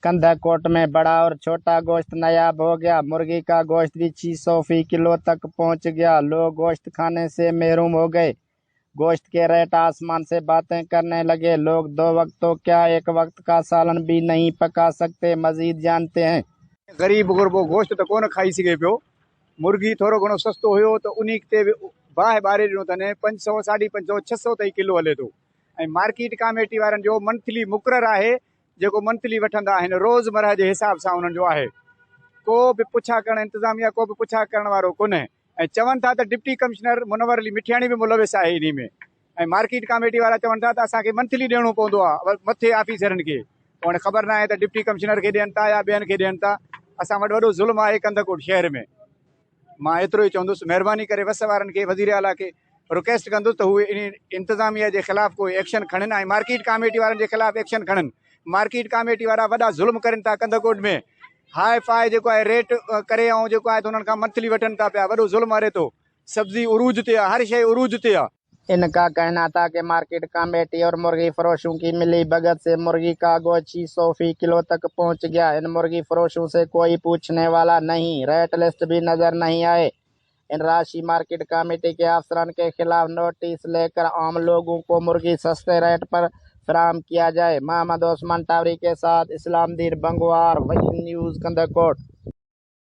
कंधाकोट में बड़ा और छोटा गोश्त नायाब हो गया। मुर्गी का गोश्त भी 600 फी किलो तक पहुंच गया। लोग गोश्त खाने से महरूम हो गए। गोश्त के रेट आसमान से बातें करने लगे। लोग 2 वक्त तो क्या 1 वक्त का सालन भी नहीं पका सकते। मजीद जानते हैं। गरीब गुरबो गोश्त तो कोन खाई सघे पियो। मुर्गी थोड़ो घणो सस्तो हुयो तो उन ते बाहि ॿारे ॾिनो अथनि 500 550 600 ताईं किलो हले थो। ऐं मार्केट कमेटी वारनि जो मंथली मुक़ररु आहे जेको मंथली वठंदा आहिनि। रोज़मर्रा जे हिसाब सां उन्हनि जो आहे। को बि पुछा करण इंतज़ामिया को बि पुछा करण वारो कोन्हे। ऐं चवनि था त डिप्टी कमिश्नर मुनवर अली मिठियाणी बि मुलविस आहे इन में। ऐं मार्केट कमेटी वारा चवनि था त असांखे मंथली ॾियणो पवंदो आहे मथे ऑफिसरनि खे। हाणे ख़बर न आहे त डिप्टी कमिश्नर खे ॾियनि था या ॿियनि खे ॾियनि था। असां वटि वॾो ज़ुल्म आहे कंदकोट शहर में। मां एतिरो ई चवंदुसि महिरबानी करे वस वारनि खे वज़ीर आला खे रिक्वेस्ट कंदुसि त उहे इन इंतिज़ामिया जे ख़िलाफ़ कोई एक्शन खणनि ऐं मार्केट कमेटी वारनि जे ख़िलाफ़ एक्शन खणनि। मार्केट कमेटी वारा वॾा ज़ुल्म करनि था कंदकोट में। हाई फाई जेको आहे रेट करे ऐं जेको आहे त उन्हनि खां मंथली वठनि था पिया। वॾो ज़ुल्म हले थो। सब्ज़ी उरूज ते आहे, हर शइ उरूज ते आहे। इनका कहना था कि मार्केट कमेटी और मुर्गी फरोशों की मिली भगत से मुर्गी का गोश्त 600 फी किलो तक पहुंच गया। इन मुर्गी फरोशों से कोई पूछने वाला नहीं। रेट लिस्ट भी नजर नहीं आए। इन राशि मार्केट कमेटी के अफसरान के खिलाफ नोटिस लेकर आम लोगों को मुर्गी सस्ते रेट पर फराहम किया जाए। मोहम्मद उस्मान टावरी के साथ इस्लामदीन बंगवार, वही न्यूज़ कंधाकोट।